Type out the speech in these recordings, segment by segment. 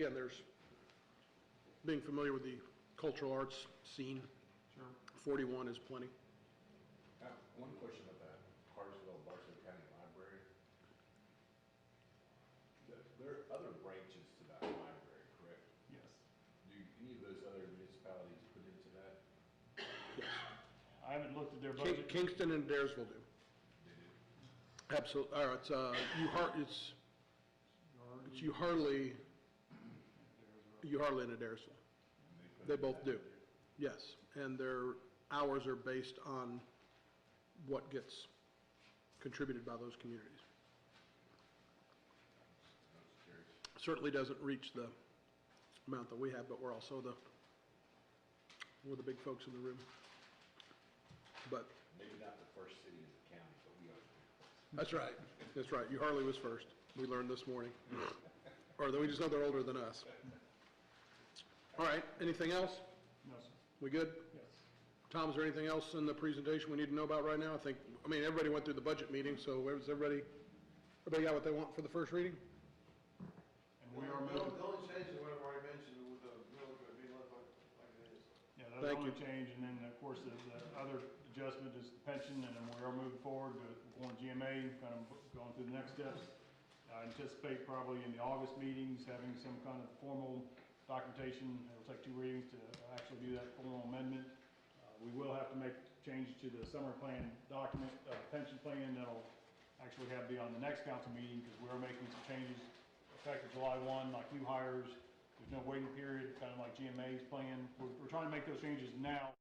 again, there's being familiar with the cultural arts scene. Sure. 41 is plenty. One question about that Cartersville, Barstow County Library. There are other branches to that library, correct? Yes. Do any of those other municipalities put into that? Yes. I haven't looked at their budget. Kingston and Daresville do. They do. Absolutely. It's you hardly in Daresville. They both do. Yes, and their hours are based on what gets contributed by those communities. Certainly doesn't reach the amount that we have, but we're also we're the big folks in the room. But Maybe not the first city in the county, but we are. that's right. That's right. You Harley was first. We learned this morning. Or we just know they're older than us. All right. Anything else? No, sir. We good? Yes. Tom, is there anything else in the presentation we need to know about right now? I mean, everybody went through the budget meeting, so everybody got what they want for the first reading? And we are The moving. only changes we already mentioned with the mill could be like it is. Yeah, that's the only change, and then, of course, the other adjustment is the pension, and then we are moving forward to going GMA, kind of going through the next steps. I anticipate probably in the August meetings having some kind of formal documentation. It'll take 2 readings to actually do that formal amendment. We will have to make changes to the summer plan document, pension plan that'll actually have to be on the next council meeting, because we are making some changes effective July 1, like new hires. There's no waiting period, kind of like GMA's plan. We're trying to make those changes now.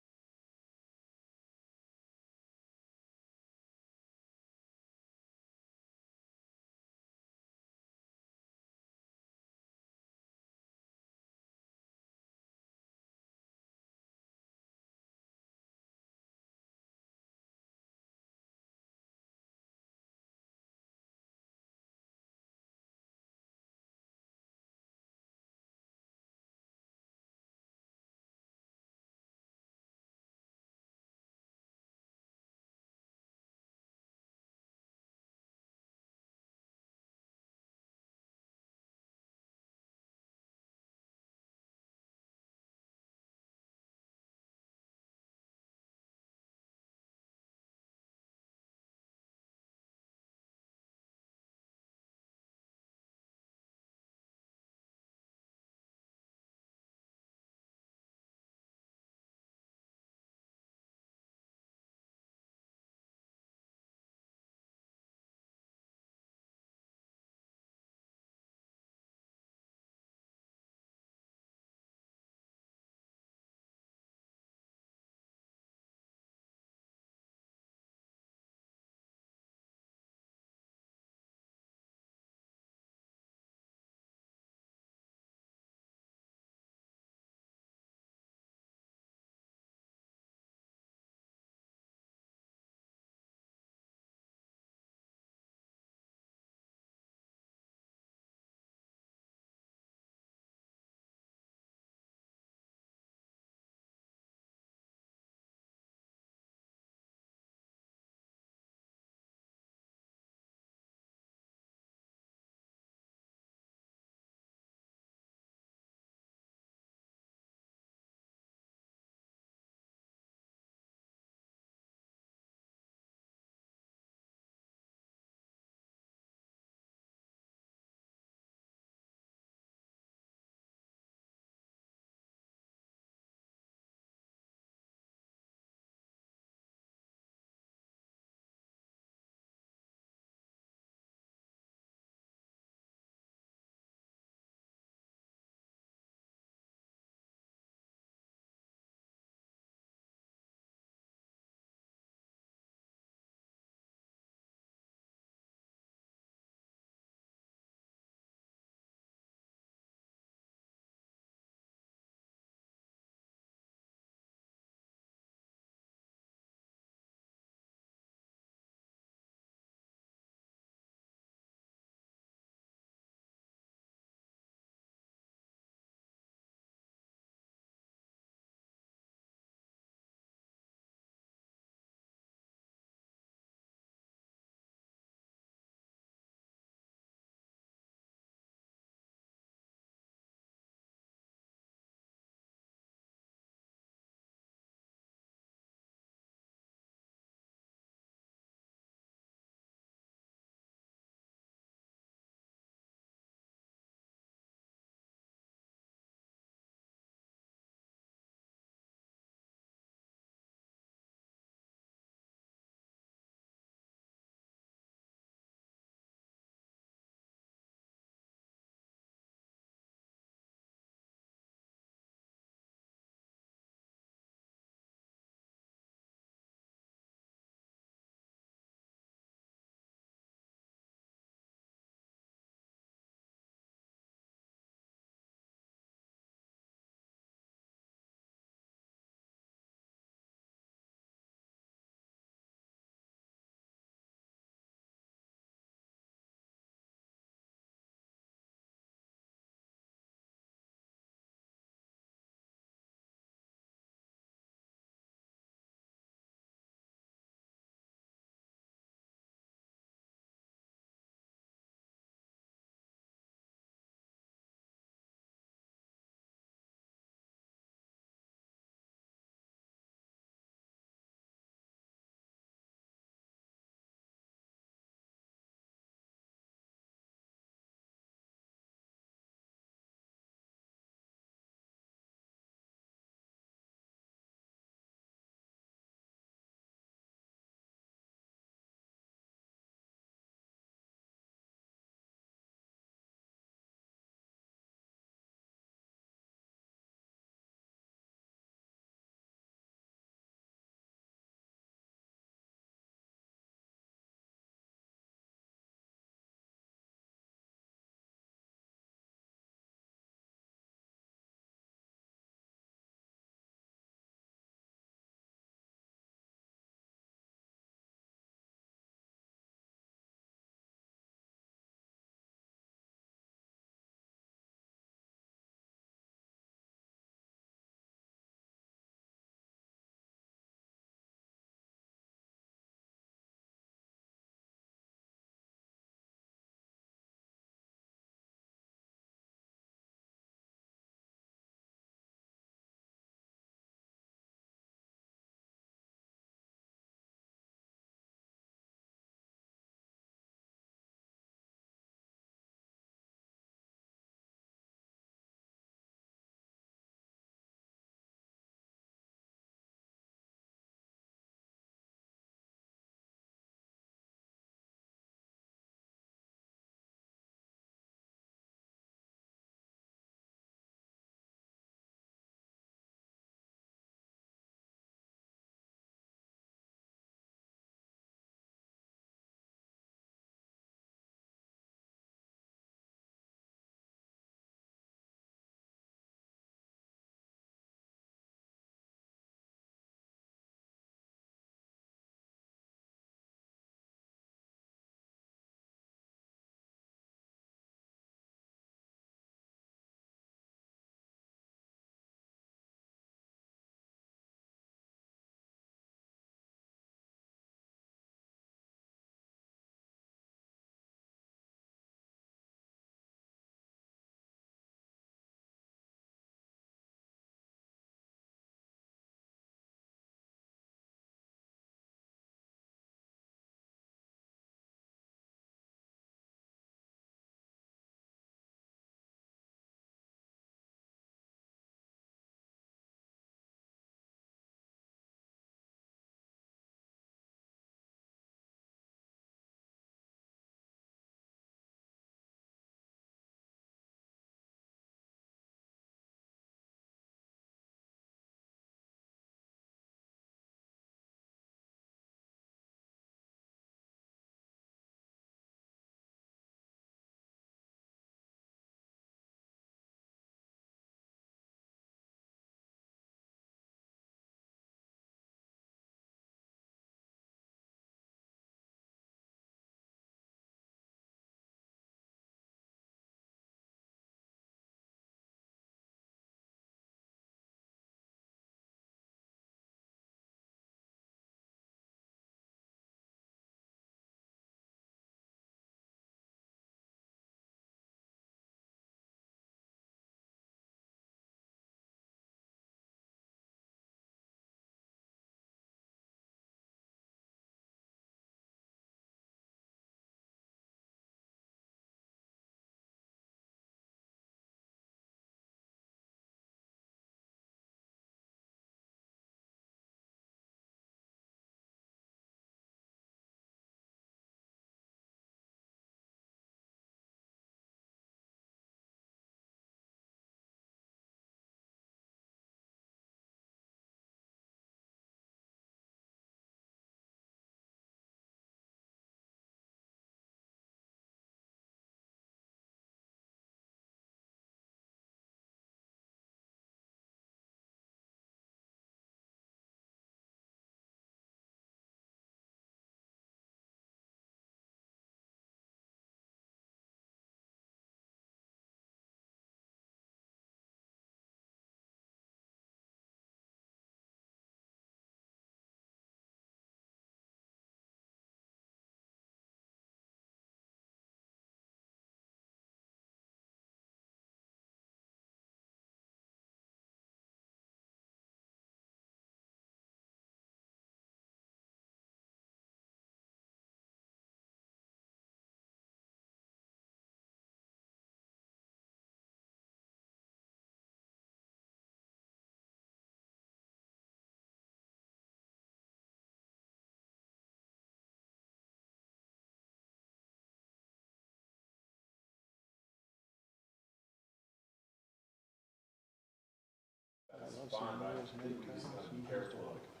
miles fine, and but I miles and think we details just gotta be and careful stuff of like that.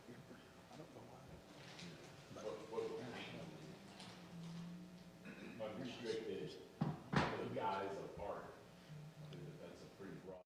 I don't know why. unrestricted guys of art. That's a pretty broad.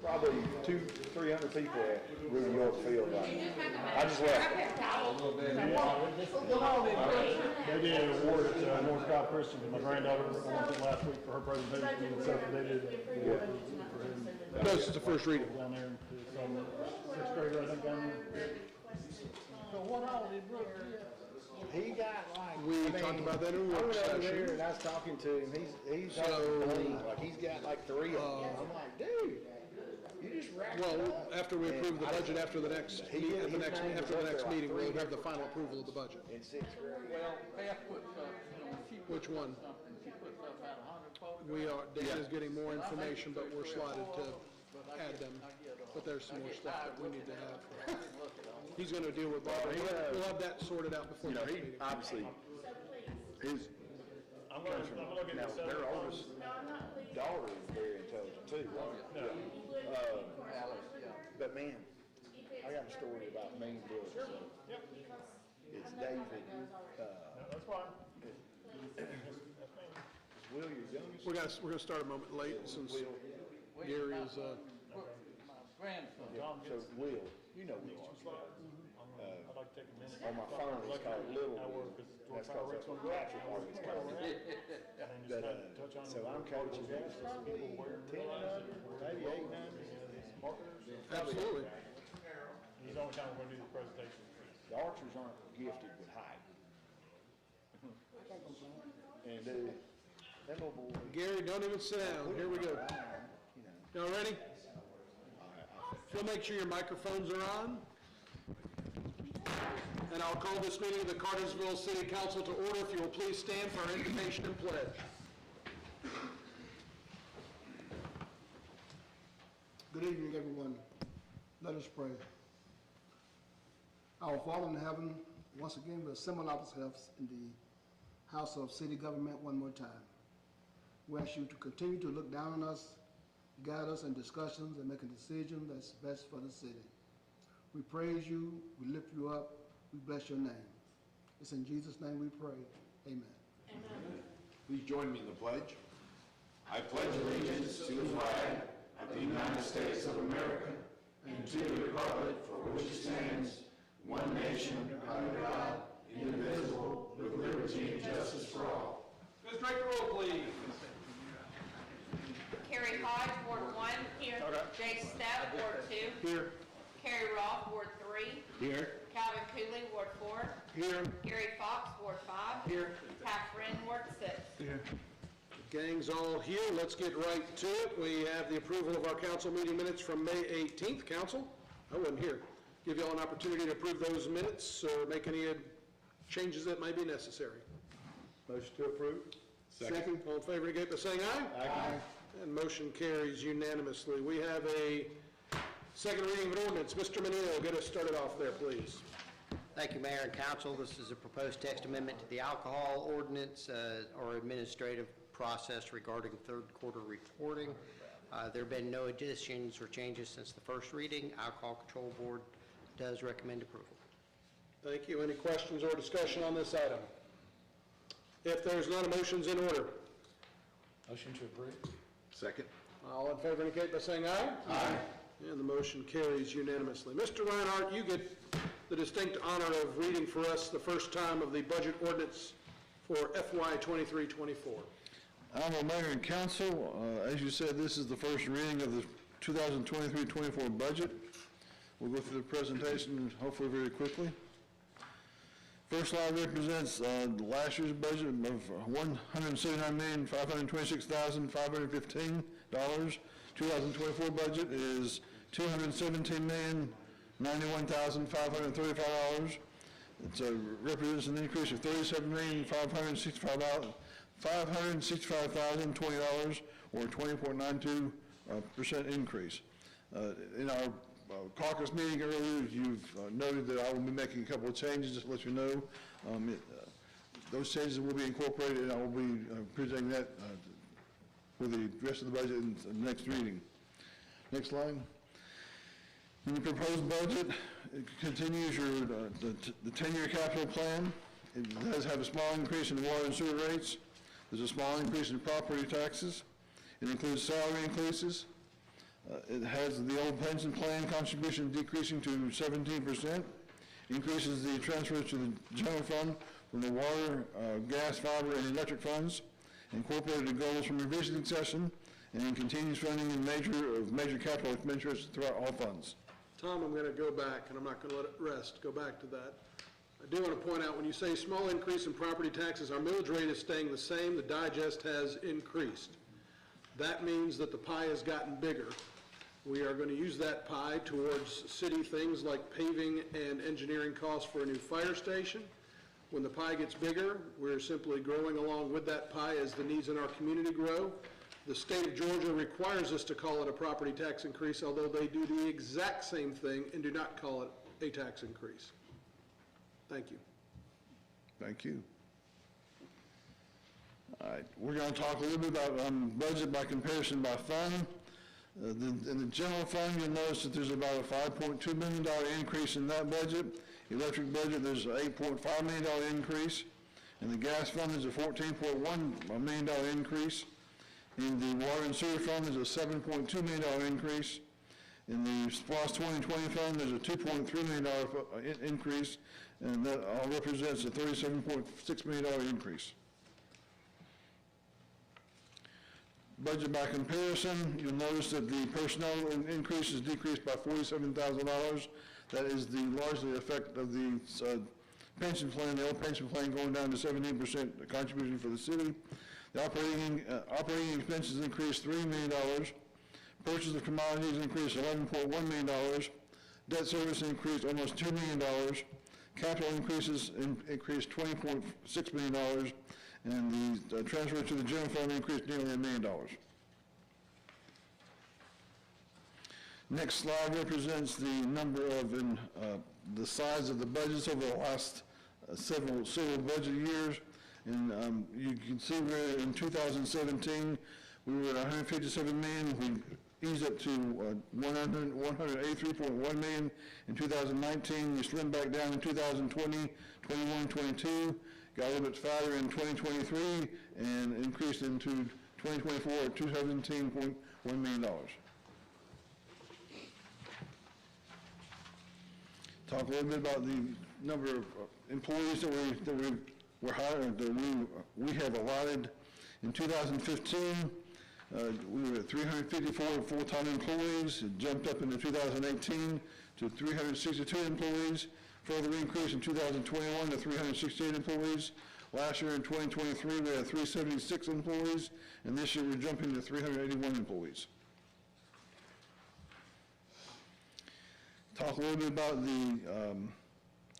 probably 200-300 people at Ruby York Field right now. I just left. They did an award at North Scott Christian, and my granddaughter went to last week for her presentation, and so they did an award for him. No, this is the first reading. Down there, some sixth grader, I think, down there. So what all did Brooke get? He got like. We talked about that in a I work went over there session. and I was talking to him. He's So, like he's got like 3 of them. I'm like, dude, you just racked it Well, up. after we approve the budget, after the next, He- his name was after the up next there like meeting, we'll 300 have the final approval of the budget. In 6th grade. Well, Beth put stuff, she put Which one? something, she put stuff out 100 photographs. We are, Dan is getting more information, but we're slotted to add them. But there's some more stuff that we need to have. He's gonna deal with Barbara. We'll have that sorted out before the next meeting. Obviously, his, I'm gonna look at now, this. their oldest daughter is very intelligent too, right? But man, I got a story about Maine Brooks. Yep. It's David, That's fine. Will, your youngest? We're gonna start a moment late since Gary is, My grandson. So Will, you know Will. I'd like to take a minute. On my phone, it's called Little Hour, Will. 'cause That's George because Power Patrick always calls me. And then just But, touch on. so I'm coaching him. People wearing 10 and realize under, that maybe 8 and under. marketers. absolutely. He's the only time we're gonna do the presentation. The archers aren't gifted with height. And that little boy, Gary, don't even sit down. Here we go. you know, Y'all ready? We'll make sure your microphones are on. And I'll call this meeting of the Cartersville City Council to order. If you will please stand for our invocation and pledge. Good evening, everyone. Let us pray. Our Father in heaven, once again, we assemble ourselves in the house of city government one more time. We ask you to continue to look down on us, guide us in discussions, and make a decision that's best for the city. We praise you, we lift you up, we bless your name. It's in Jesus' name we pray. Amen. Please join me in the pledge. I pledge allegiance to the flag of the United States of America and to the republic for which it stands, one nation, under God, indivisible, with liberty and justice for all. Ms. Drake, roll, please. Carrie Hodge, Ward 1. Here. Jay Stepp, Ward 2. Here. Carrie Roth, Ward 3. Here. Calvin Cooley, Ward 4. Here. Gary Fox, Ward 5. Here. Pat Friend, Ward 6. Gang's all here. Let's get right to it. We have the approval of our council meeting minutes from May 18th. Council, I wasn't here. Give y'all an opportunity to approve those minutes or make any changes that may be necessary. motion to approve. Second. All in favor indicate by saying aye. Aye. And motion carries unanimously. We have a second reading of an ordinance. Mr. Menino, get us started off there, please. Thank you, Mayor and Council. This is a proposed text amendment to the alcohol ordinance or administrative process regarding third quarter reporting. There have been no additions or changes since the first reading. Alcohol Control Board does recommend approval. Thank you. Any questions or discussion on this item? If there's none, a motion's in order. Motion to approve. Second. All in favor indicate by saying aye. Aye. And the motion carries unanimously. Mr. Reinhardt, you get the distinct honor of reading for us the first time of the budget ordinance for FY 23-24. Honorable Mayor and Council, as you said, this is the first reading of the 2023-24 budget. We'll go through the presentation hopefully very quickly. First slide represents last year's budget of $179,526,515. 2024 budget is $217,091,535. It represents an increase of $37,565,020, or 20.92% increase. In our caucus meeting earlier, you've noted that I will be making a couple of changes, just to let you know. Those changes will be incorporated, and I will be presenting that for the rest of the budget in the next reading. Next slide. In the proposed budget, it continues the 10-year capital plan. It does have a small increase in water and sewer rates. There's a small increase in property taxes. It includes salary increases. It has the old pension plan contribution decreasing to 17%, increases the transfers to the general fund from the water, gas, fiber, and electric funds, incorporated the goals from revisioning session, and then continues funding in major capital expenditures throughout all funds. Tom, I'm going to go back, and I'm not going to let it rest. Go back to that. I do want to point out, when you say small increase in property taxes, our millage rate is staying the same. The digest has increased. That means that the pie has gotten bigger. We are going to use that pie towards city things like paving and engineering costs for a new fire station. When the pie gets bigger, we're simply growing along with that pie as the needs in our community grow. The state of Georgia requires us to call it a property tax increase, although they do the exact same thing and do not call it a tax increase. Thank you. Thank you. All right, we're going to talk a little bit about budget by comparison by fund. In the general fund, you'll notice that there's about a $5.2 million increase in that budget. Electric budget, there's an $8.5 million increase. In the gas fund, there's a $14.1 million increase. In the water and sewer fund, there's a $7.2 million increase. In the SPLOST 2020 fund, there's a $2.3 million increase, and that all represents a $37.6 million increase. Budget by comparison, you'll notice that the personnel increase is decreased by $47,000. That is the largely effect of the pension plan, the old pension plan going down to 17% contribution for the city. The operating expenses increased $3 million. Purchase of commodities increased $11.1 million. Debt service increased almost $2 million. Capital increases increased $20.6 million. And the transfer to the general fund increased nearly $1 million. Next slide represents the number of, the size of the budgets over the last several budget years. And you can see we're in 2017, we were at $157 million. We eased up to $183.1 million in 2019. We slimmed back down in 2020, 21, 22. Got a little bit fatter in 2023 and increased into 2024 at $217.1 million. Talk a little bit about the number of employees that we're hiring, that we have allotted. In 2015, we were at 354 full-time employees. It jumped up into 2018 to 362 employees. Further increase in 2021 to 368 employees. Last year in 2023, we had 376 employees, and this year we're jumping to 381 employees. Talk a little bit about the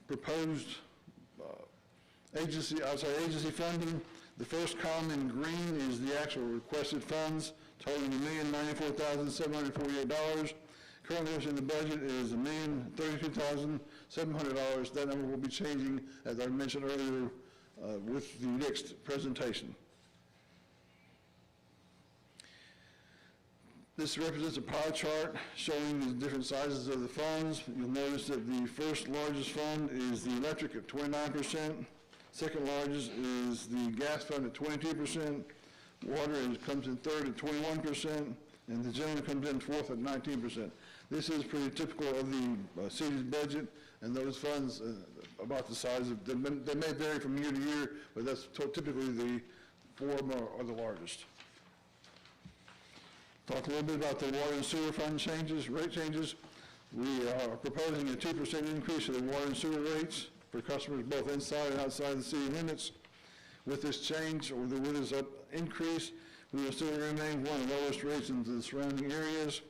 proposed agency funding. The first column in green is the actual requested funds, totaling $1,094,748. Currently, what's in the budget is $1,032,700. That number will be changing, as I mentioned earlier, with the next presentation. This represents a pie chart showing the different sizes of the funds. You'll notice that the first largest fund is the electric at 29%. Second largest is the gas fund at 22%. Water comes in third at 21%. And the general comes in fourth at 19%. This is pretty typical of the city's budget, and those funds about the size of, they may vary from year to year, but that's typically the four are the largest. Talk a little bit about the water and sewer fund changes, rate changes. We are proposing a 2% increase in the water and sewer rates for customers both inside and outside the city limits. With this change, or with this increase, we will still remain one of the lowest rates in the surrounding areas.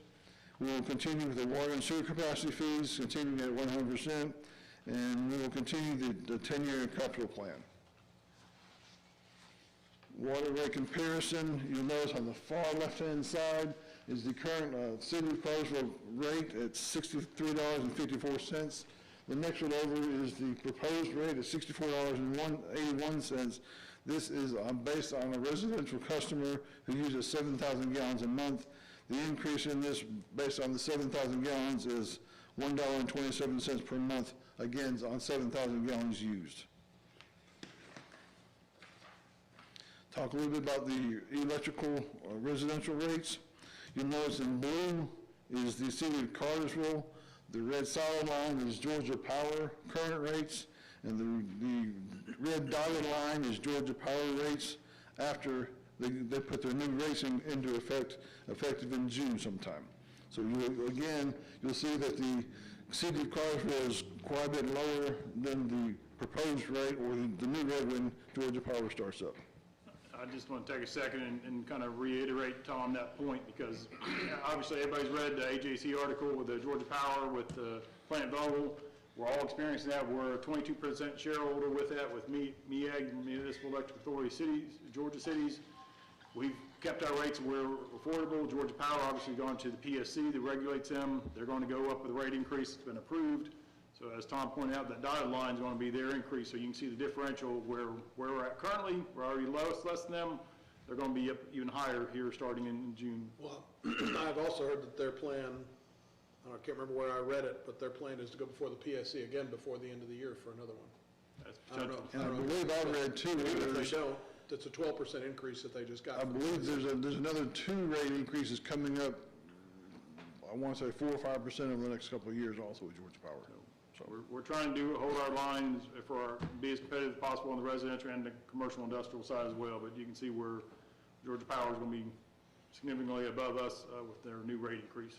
We will continue with the water and sewer capacity fees, continuing at 100%, and we will continue the 10-year capital plan. Water rate comparison, you'll notice on the far left-hand side is the current city of Cartersville rate at $63.54. The next one over is the proposed rate at $64.81. This is based on a residential customer who uses 7,000 gallons a month. The increase in this, based on the 7,000 gallons, is $1.27 per month, again, on 7,000 gallons used. Talk a little bit about the electrical residential rates. You'll notice in blue is the city of Cartersville. The red solid line is Georgia Power current rates, and the red dotted line is Georgia Power rates after they put their new rates into effect, effective in June sometime. So you'll see that the city of Cartersville is quite a bit lower than the proposed rate or the new rate when Georgia Power starts up. I just want to take a second and kind of reiterate, Tom, that point, because obviously everybody's read the AJC article with the Georgia Power, with the Plant Vogel. We're all experiencing that. We're a 22% shareholder with that, with MEAG, Municipal Electric Authority cities, Georgia cities. We've kept our rates where affordable. Georgia Power obviously going to the PSC that regulates them. They're going to go up with a rate increase that's been approved. So as Tom pointed out, that dotted line is going to be their increase, so you can see the differential where we're at currently. We're already less than them. They're going to be up even higher here starting in June. Well, I've also heard that their plan, I can't remember where I read it, but their plan is to go before the PSC again before the end of the year for another one. That's I don't know. And I believe I read too. Even if they don't, it's a 12% increase that they just got. I believe there's another 2 rate increases coming up. I want to say 4 or 5% over the next couple of years also with Georgia Power. So we're trying to hold our lines be as competitive as possible on the residential and the commercial industrial side as well. But you can see where Georgia Power is going to be significantly above us with their new rate increase.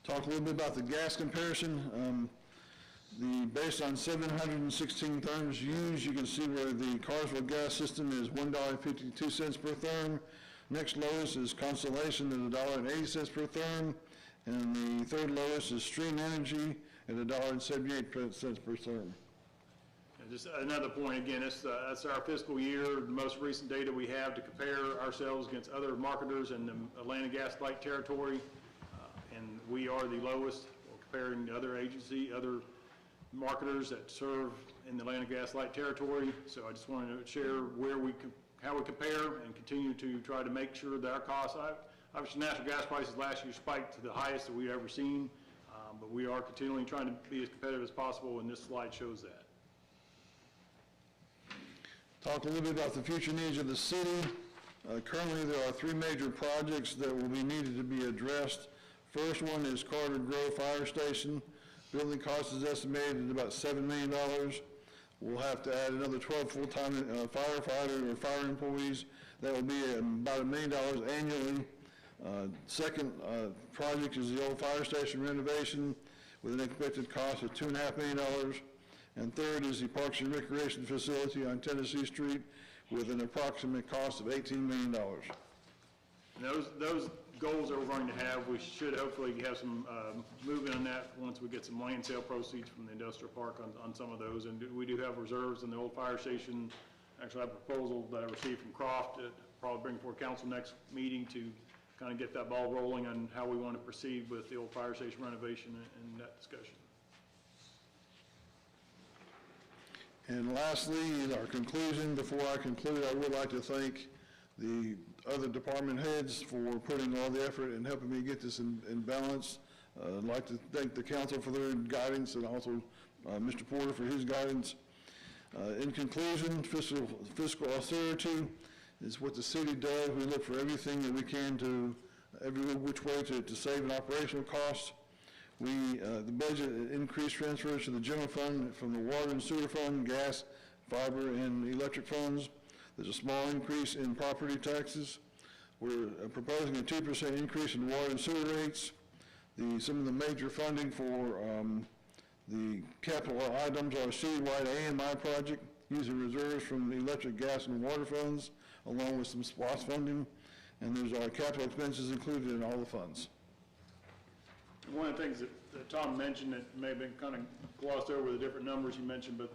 Talk a little bit about the gas comparison. Based on 716 therms used, you can see where the Cartersville gas system is $1.52 per therm. Next lowest is Constellation at $1.80 per therm. And the third lowest is Stream Energy at $1.78 per therm. And just another point, again, that's our fiscal year, the most recent data we have to compare ourselves against other marketers in the Atlanta Gas Light territory. And we are the lowest comparing to other other marketers that serve in the Atlanta Gas Light territory. So I just wanted to share how we compare and continue to try to make sure that our costs, obviously natural gas prices last year spiked to the highest that we've ever seen, but we are continually trying to be as competitive as possible, and this slide shows that. Talk a little bit about the future needs of the city. Currently, there are 3 major projects that will be needed to be addressed. First one is Carter Grove Fire Station. Building cost is estimated at about $7 million. We'll have to add another 12 full-time firefighter or fire employees. That will be about $1 million annually. Second project is the old fire station renovation with an expected cost of $2.5 million. And third is the Parks and Recreation Facility on Tennessee Street with an approximate cost of $18 million. And those goals that we're going to have, we should hopefully have some movement on that once we get some land sale proceeds from the industrial park on some of those. And we do have reserves in the old fire station. Actually, I have a proposal that I received from Croft to probably bring before council next meeting to kind of get that ball rolling on how we want to proceed with the old fire station renovation and that discussion. And lastly, in our conclusion, before I conclude, I would like to thank the other department heads for putting all the effort and helping me get this in balance. I'd like to thank the council for their guidance and also Mr. Porter for his guidance. In conclusion, fiscal austerity is what the city does. We look for everything that we can to, every which way to save an operational cost. The budget increase transfers to the general fund from the water and sewer fund, gas, fiber, and electric funds. There's a small increase in property taxes. We're proposing a 2% increase in water and sewer rates. Some of the major funding for the capital items are a citywide AMI project using reserves from the electric, gas, and water funds, along with some SPOS funding. And there's our capital expenses included in all the funds. One of the things that Tom mentioned that may have been kind of glossed over the different numbers you mentioned, but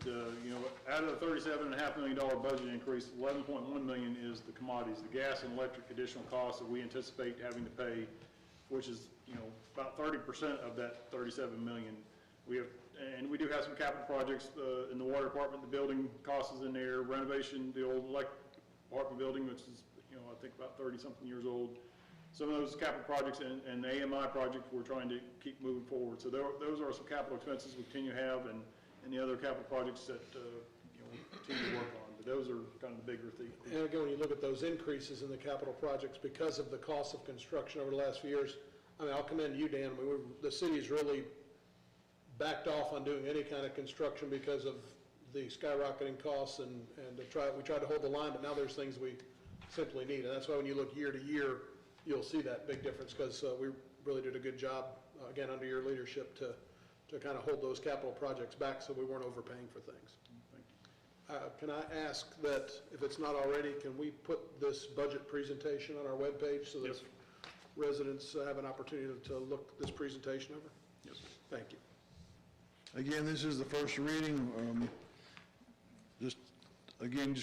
out of the $37.5 million budget increase, $11.1 million is the commodities, the gas and electric additional costs that we anticipate having to pay, which is about 30% of that $37 million. We do have some capital projects in the water department. The building cost is in there, renovation, the old electric department building, which is I think about 30-something years old. Some of those capital projects and the AMI project we're trying to keep moving forward. So those are some capital expenses we continue to have, and the other capital projects that we continue to work on. Those are kind of the bigger things. And again, when you look at those increases in the capital projects because of the cost of construction over the last few years, I mean, I'll commend you, Dan. I mean, the city's really backed off on doing any kind of construction because of the skyrocketing costs, and we tried to hold the line, but now there's things we simply need. And that's why when you look year to year, you'll see that big difference, because we really did a good job, again, under your leadership to kind of hold those capital projects back so we weren't overpaying for things. Can I ask that, if it's not already, can we put this budget presentation on our webpage so that Yes. residents have an opportunity to look this presentation over? Yes, sir. Thank you. Again, this is the first reading. Just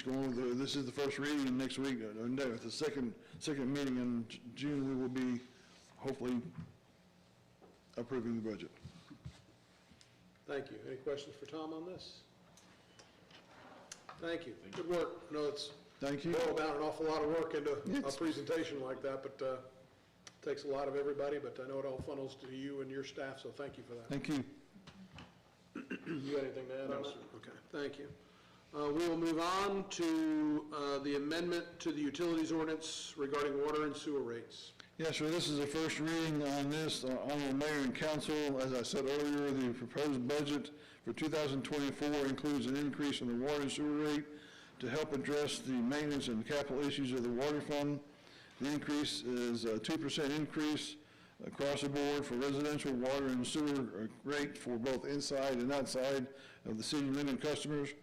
going over this is the first reading, and next week, no, at the second meeting in June, we will be hopefully approving the budget. Thank you. Any questions for Tom on this? Thank you. Good work. I know it's Thank you. boiled down an awful lot of work into a presentation like that, but takes a lot of everybody, but I know it all funnels to you and your staff, so thank you for that. Thank you. You got anything to add on No, that? sir. Okay, thank you. We will move on to the amendment to the utilities ordinance regarding water and sewer rates. Yes, sir, this is the first reading on this. Honorable Mayor and Council, as I said earlier, the proposed budget for 2024 includes an increase in the water and sewer rate to help address the maintenance and capital issues of the water fund. The increase is a 2% increase across the board for residential water and sewer rate for both inside and outside of the city limit customers.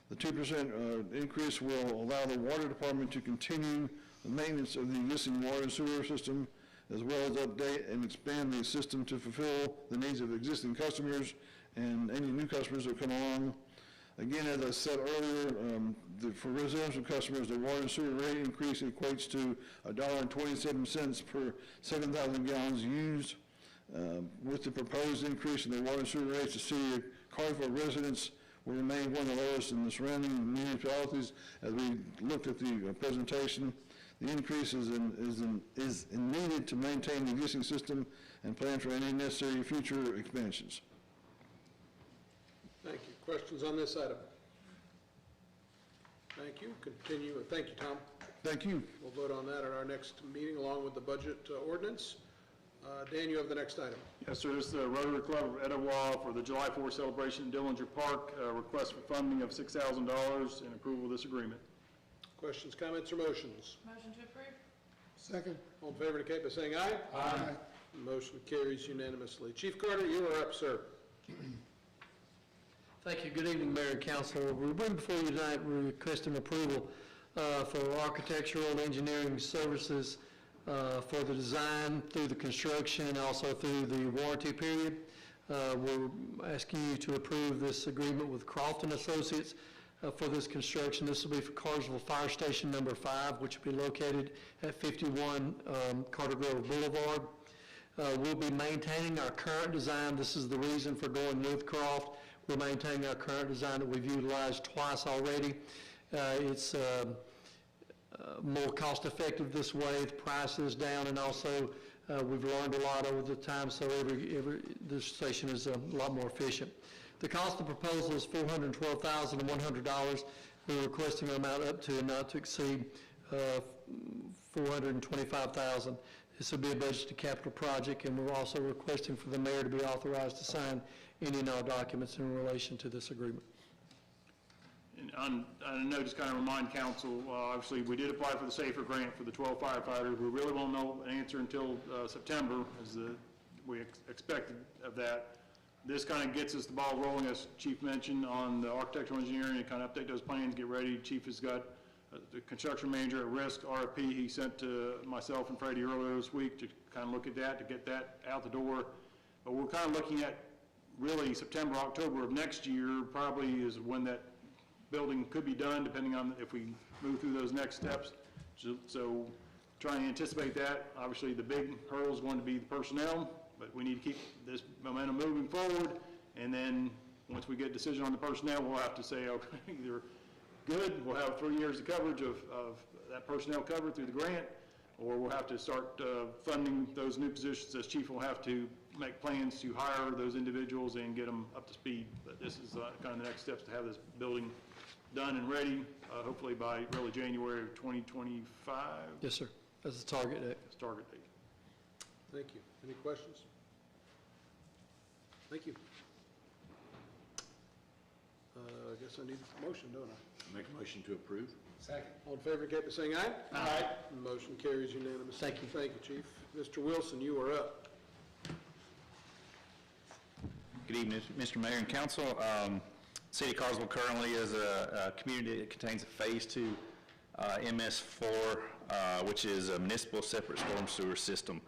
The 2% increase will allow the water department to continue the maintenance of the existing water and sewer system, as well as update and expand the system to fulfill the needs of existing customers and any new customers that come along. Again, as I said earlier, for residential customers, the water and sewer rate increase equates to $1.27 per 7,000 gallons used. With the proposed increase in the water and sewer rates, the city of Cartersville residents will remain one of the lowest in the surrounding municipalities. As we looked at the presentation, the increase is needed to maintain the existing system and plan for any necessary future expansions. Thank you. Questions on this item? Thank you. Continue. Thank you, Tom. Thank you. We'll vote on that at our next meeting along with the budget ordinance. Dan, you have the next item. Yes, sir. This is the Rotary Club of Etowah for the July 4th celebration in Dillinger Park. Request for funding of $6,000 and approval of this agreement. Questions, comments, or motions? Motion to approve? Second. All in favor indicate by saying aye. Aye. Motion carries unanimously. Chief Carter, you are up, sir. Thank you. Good evening, Mayor and Council. We bring before you tonight requesting approval for architectural and engineering services for the design through the construction and also through the warranty period. We're asking you to approve this agreement with Crofton Associates for this construction. This will be for Cartersville Fire Station number 5, which will be located at 51 Carter Grove Boulevard. We'll be maintaining our current design. This is the reason for going with Croft. We're maintaining our current design that we've utilized twice already. It's more cost-effective this way. The price is down, and also we've learned a lot over the time, so this station is a lot more efficient. The cost of the proposal is $412,100. We're requesting an amount up to and not to exceed $425,000. This will be a budgeted capital project, and we're also requesting for the mayor to be authorized to sign any and all documents in relation to this agreement. And on a note, just kind of remind council, obviously, we did apply for the SAFER grant for the 12 firefighters. We really won't know an answer until September, as we expected of that. This kind of gets us the ball rolling, as Chief mentioned, on the architectural engineering, and kind of update those plans, get ready. Chief has got the construction manager at risk, RFP, he sent to myself and Freddie earlier this week to kind of look at that, to get that out the door. But we're kind of looking at really September, October of next year probably is when that building could be done, depending on if we move through those next steps. So trying to anticipate that. Obviously, the big hurdle is going to be the personnel, but we need to keep this momentum moving forward. And then once we get a decision on the personnel, we'll have to say, okay, either good, we'll have 3 years of coverage of that personnel covered through the grant, or we'll have to start funding those new positions, as Chief will have to make plans to hire those individuals and get them up to speed. But this is kind of the next steps to have this building done and ready, hopefully by early January of 2025. Yes, sir. That's the target date. That's target date. Thank you. Any questions? Thank you. I guess I need a motion, don't I? Make a motion to approve. All in favor, indicate by saying aye. Aye. Motion carries unanimously. Thank you. Thank you, Chief. Mr. Wilson, you are up. Good evening, Mr. Mayor and Council. City of Cartersville currently is a community that contains a Phase 2 MS4, which is a municipal separate storm sewer system.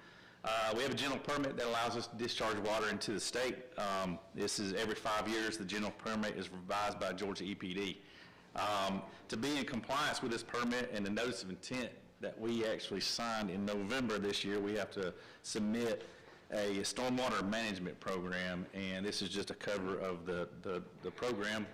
We have a general permit that allows us to discharge water into the state. This is every 5 years. The general permit is revised by Georgia EPD. To be in compliance with this permit and the notice of intent that we actually signed in November this year, we have to submit a stormwater management program, and this is just a cover of the program.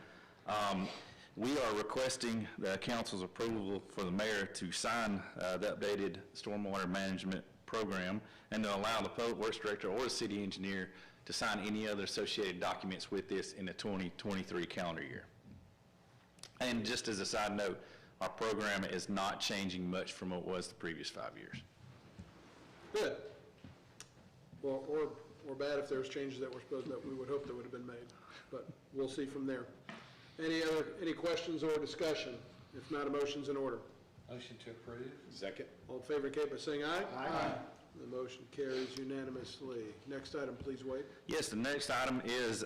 We are requesting the council's approval for the mayor to sign the updated stormwater management program and to allow the public works director or the city engineer to sign any other associated documents with this in the 2023 calendar year. And just as a side note, our program is not changing much from what it was the previous 5 years. Good. Well, or bad if there's changes that we would hope that would have been made, but we'll see from there. Any questions or discussion? If not, a motion's in order. Motion to approve. Second. All in favor, indicate by saying aye. Aye. The motion carries unanimously. Next item, please, Wade. Yes, the next item is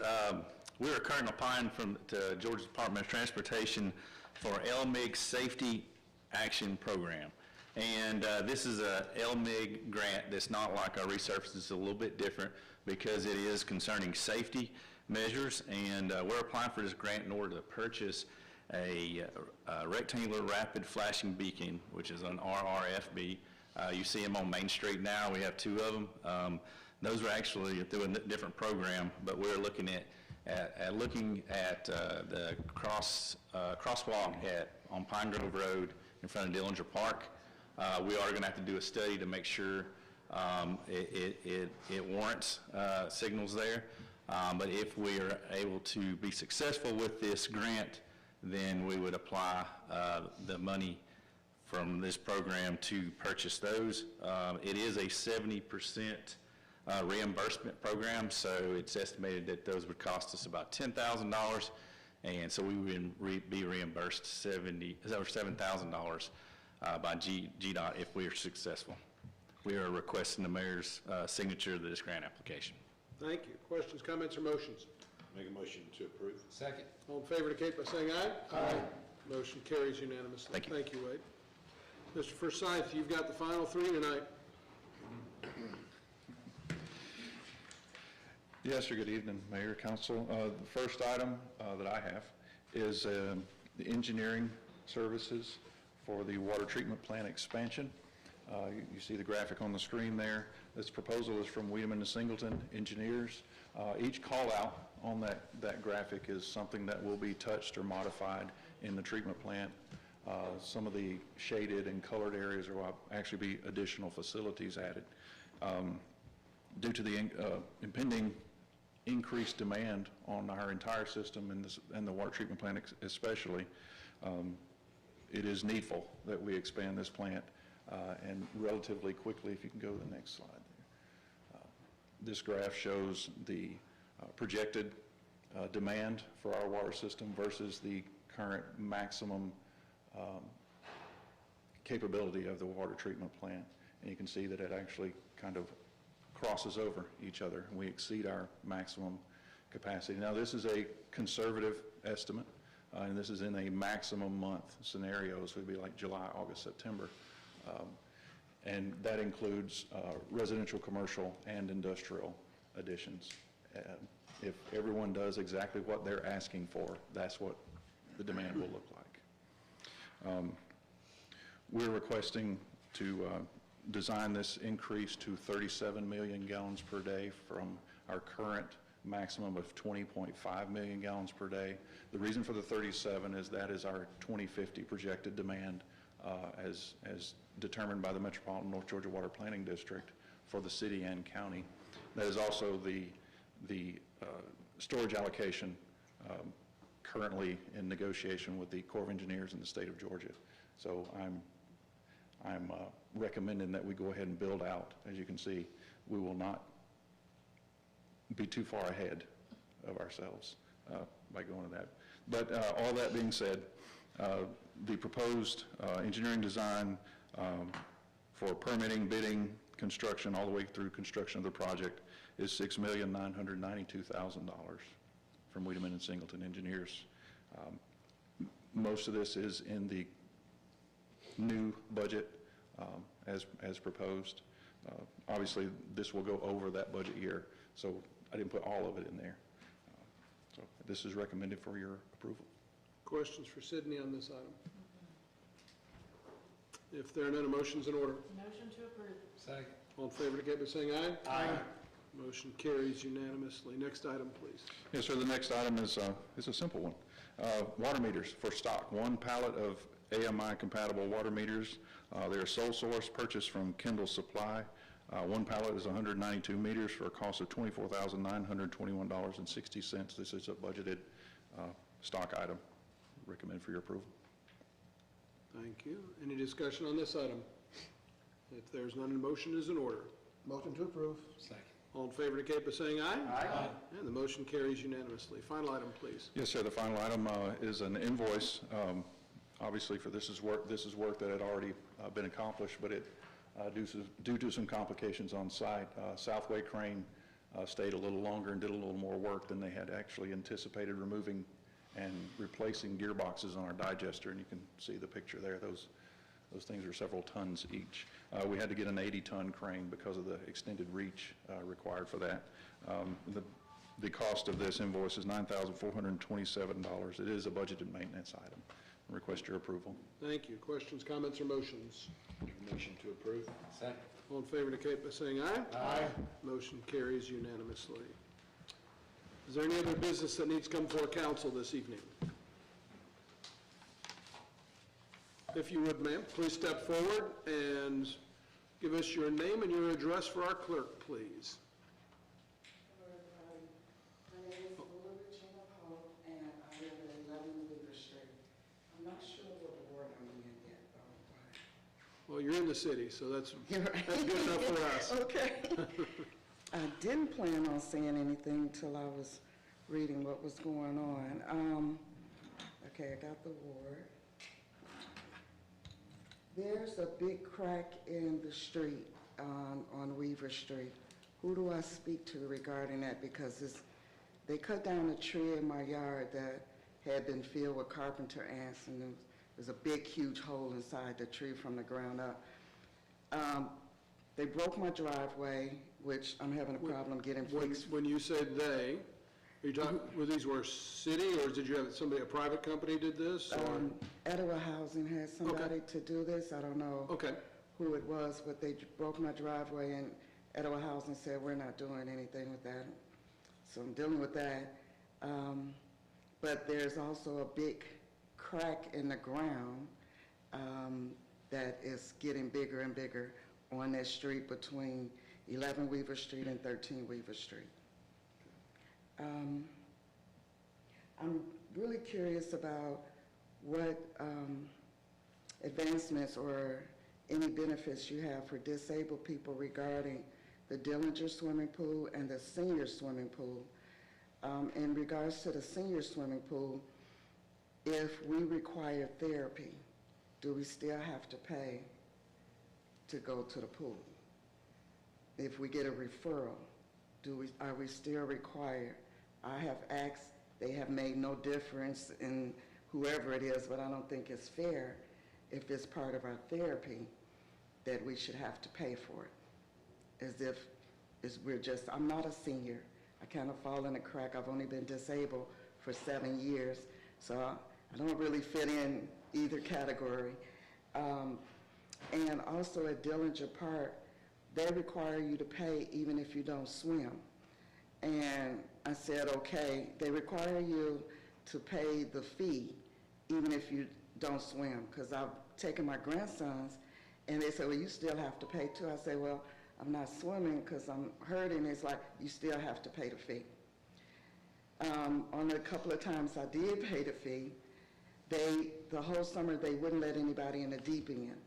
we are currently applying to Georgia Department of Transportation for LMIG Safety Action Program. And this is a LMIG grant that's not like our resurface. It's a little bit different because it is concerning safety measures. And we're applying for this grant in order to purchase a rectangular rapid flashing beacon, which is an RRFB. You see them on Main Street now. We have 2 of them. Those are actually through a different program, but we're looking at the crosswalk on Pine Grove Road in front of Dillinger Park. We are going to have to do a study to make sure it warrants signals there. But if we are able to be successful with this grant, then we would apply the money from this program to purchase those. It is a 70% reimbursement program, so it's estimated that those would cost us about $10,000, and so we would be reimbursed $7,000 by GDOT if we are successful. We are requesting the mayor's signature to this grant application. Thank you. Questions, comments, or motions? Make a motion to approve. Second. All in favor, indicate by saying aye. Aye. Motion carries unanimously. Thank you. Thank you, Wade. Mr. Forsyth, you've got the final 3 tonight. Yes, sir. Good evening, Mayor, Council. The first item that I have is the engineering services for the water treatment plant expansion. You see the graphic on the screen there. This proposal is from Wiedemann and Singleton Engineers. Each call out on that graphic is something that will be touched or modified in the treatment plant. Some of the shaded and colored areas will actually be additional facilities added. Due to the impending increased demand on our entire system and the water treatment plant especially, it is needful that we expand this plant and relatively quickly. If you can go to the next slide there. This graph shows the projected demand for our water system versus the current maximum capability of the water treatment plant. And you can see that it actually kind of crosses over each other, and we exceed our maximum capacity. Now, this is a conservative estimate, and this is in a maximum month scenario, so it would be like July, August, September. And that includes residential, commercial, and industrial additions. If everyone does exactly what they're asking for, that's what the demand will look like. We're requesting to design this increase to 37 million gallons per day from our current maximum of 20.5 million gallons per day. The reason for the 37 is that is our 2050 projected demand as determined by the Metropolitan North Georgia Water Planning District for the city and county. That is also the storage allocation currently in negotiation with the Corps of Engineers in the state of Georgia. So I'm recommending that we go ahead and build out. As you can see, we will not be too far ahead of ourselves by going to that. But all that being said, the proposed engineering design for permitting, bidding, construction, all the way through construction of the project is $6,992,000 from Wiedemann and Singleton Engineers. Most of this is in the new budget as proposed. Obviously, this will go over that budget year, so I didn't put all of it in there. So this is recommended for your approval. Questions for Sydney on this item? If there are none, a motion's in order. Motion to approve. Second. All in favor, indicate by saying aye. Aye. Motion carries unanimously. Next item, please. Yes, sir, the next item is a simple one. Water meters for stock, 1 pallet of AMI-compatible water meters. They're sole source purchased from Kendall Supply. 1 pallet is 192 meters for a cost of $24,921.60. This is a budgeted stock item. Recommend for your approval. Thank you. Any discussion on this item? If there's none, a motion is in order. Motion to approve. Second. All in favor, indicate by saying aye. Aye. And the motion carries unanimously. Final item, please. Yes, sir, the final item is an invoice. Obviously, for this is work that had already been accomplished, but it due to some complications on site, Southway Crane stayed a little longer and did a little more work than they had actually anticipated, removing and replacing gearboxes on our digester, and you can see the picture there. Those things are several tons each. We had to get an 80-ton crane because of the extended reach required for that. The cost of this invoice is $9,427. It is a budgeted maintenance item. I request your approval. Thank you. Questions, comments, or motions? Motion to approve. Second. All in favor, indicate by saying aye. Aye. Motion carries unanimously. Is there any other business that needs to come before council this evening? If you would, ma'am, please step forward and give us your name and your address for our clerk, please. Hello, everybody. My name is Regina Pope, and I live at 11 Weaver Street. I'm not sure what ward I'm in yet, though. Well, you're in the city, so that's good enough for us. Okay. I didn't plan on saying anything till I was reading what was going on. Okay, I got the ward. There's a big crack in the street on Weaver Street. Who do I speak to regarding that? Because they cut down a tree in my yard that had been filled with carpenter ants, and there's a big, huge hole inside the tree from the ground up. They broke my driveway, which I'm having a problem getting fixed. When you said they, are you talking, were these city, or did you have somebody, a private company did this? Etowah Housing had somebody to do this. I don't know who it was, but they broke my driveway, and Etowah Housing said, we're not doing anything with that. So I'm dealing with that. But there's also a big crack in the ground that is getting bigger and bigger on that street between 11 Weaver Street and 13 Weaver Street. I'm really curious about what advancements or any benefits you have for disabled people regarding the Dillinger swimming pool and the senior swimming pool. In regards to the senior swimming pool, if we require therapy, do we still have to pay to go to the pool? If we get a referral, are we still required? I have asked, they have made no difference in whoever it is, but I don't think it's fair if it's part of our therapy that we should have to pay for it. As if I'm not a senior. I kind of fall in a crack. I've only been disabled for 7 years, so I don't really fit in either category. And also at Dillinger Park, they require you to pay even if you don't swim. And I said, okay, they require you to pay the fee even if you don't swim, because I've taken my grandsons, and they said, well, you still have to pay too. I said, well, I'm not swimming because I'm hurting. It's like, you still have to pay the fee. On a couple of times I did pay the fee, the whole summer, they wouldn't let anybody in the deep end.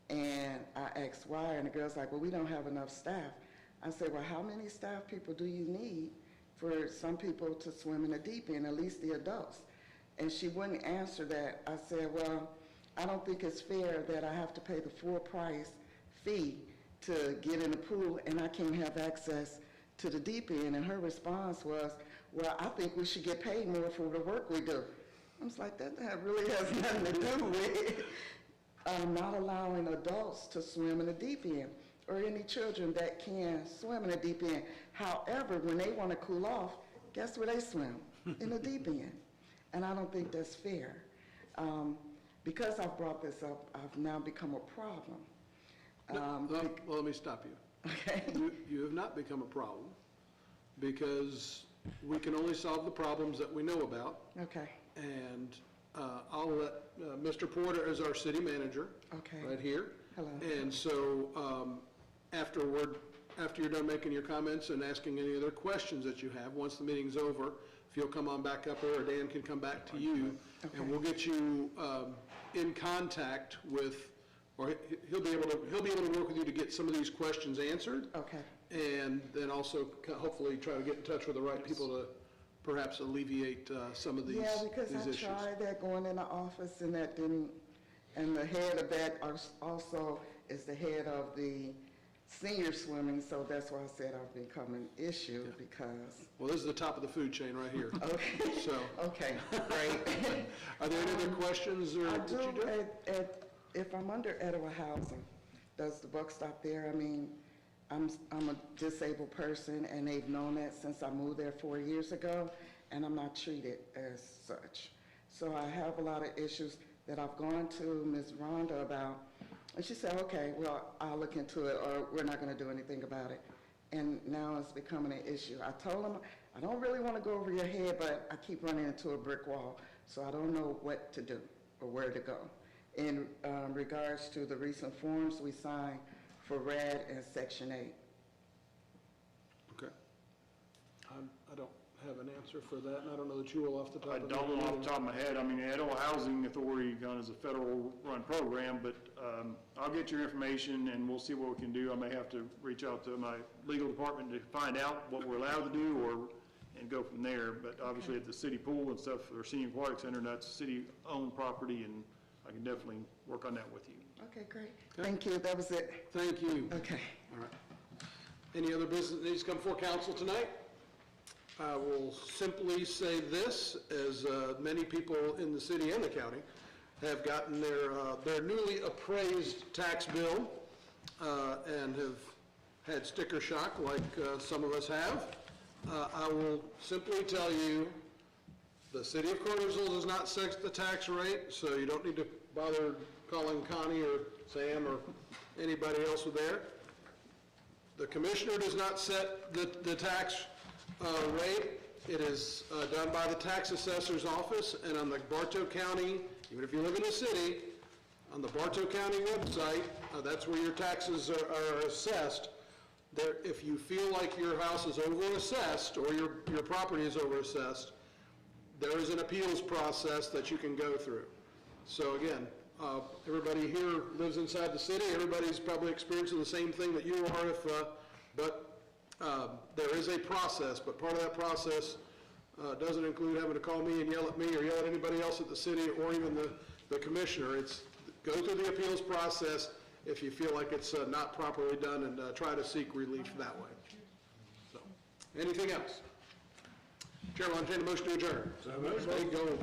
And I asked why, and the girl's like, well, we don't have enough staff. I said, well, how many staff people do you need for some people to swim in the deep end, at least the adults? And she wouldn't answer that. I said, well, I don't think it's fair that I have to pay the full price fee to get in the pool and I can't have access to the deep end. And her response was, well, I think we should get paid more for the work we do. I was like, that really has nothing to do with not allowing adults to swim in the deep end or any children that can swim in the deep end. However, when they want to cool off, guess where they swim? In the deep end. And I don't think that's fair. Because I've brought this up, I've now become a problem. Well, let me stop you. Okay. You have not become a problem because we can only solve the problems that we know about. Okay. And I'll let Mr. Porter as our city manager. Okay. Right here. Hello. And so after you're done making your comments and asking any other questions that you have, once the meeting's over, if you'll come on back up here, or Dan can come back to you, okay. and we'll get you in contact with, or he'll be able to work with you to get some of these questions answered. Okay. And then also hopefully try to get in touch with the right people to perhaps alleviate some of these issues. Yeah, because I tried that going in the office and that didn't, and the head of that also is the head of the senior swimming, so that's why I said I've become an issue because. Well, this is the top of the food chain right here. Okay. So. Okay, great. Are there any other questions or I that you do? if I'm under Etowah Housing, does the buck stop there? I mean, I'm a disabled person, and they've known that since I moved there 4 years ago, and I'm not treated as such. So I have a lot of issues that I've gone to Ms. Rhonda about, and she said, okay, well, I'll look into it, or we're not going to do anything about it. And now it's becoming an issue. I told them, I don't really want to go over your head, but I keep running into a brick wall, so I don't know what to do or where to go. In regards to the recent forms we signed for RAD and Section 8. Okay. I don't have an answer for that, and I don't know that you will off the top I of your don't know head. off the top of my head. I mean, the Etowah Housing Authority kind of is a federal-run program, but I'll get your information and we'll see what we can do. I may have to reach out to my legal department to find out what we're allowed to do and go from there. But obviously at the city pool and stuff, or Senior Aquatic Center, that's city-owned property, and I can definitely work on that with you. Okay, great. Okay. Thank you. That was it. Thank you. Okay. All right. Any other business that needs to come before council tonight? I will simply say this, as many people in the city and the county have gotten their newly appraised tax bill and have had sticker shock like some of us have. I will simply tell you, the city of Cartersville does not set the tax rate, so you don't need to bother calling Connie or Sam or anybody else there. The commissioner does not set the tax rate. It is done by the tax assessor's office, and on the Bartow County, even if you live in a city, on the Bartow County website, that's where your taxes are assessed. There, if you feel like your house is over-assessed or your property is over-assessed, there is an appeals process that you can go through. So again, everybody here lives inside the city. Everybody's probably experiencing the same thing that you are, but there is a process, but part of that process doesn't include having to call me and yell at me or yell at anybody else at the city or even the commissioner. It's go through the appeals process if you feel like it's not properly done, and try to seek relief that way. So, anything else? Chair will entertain a motion to adjourn. So moved. Go.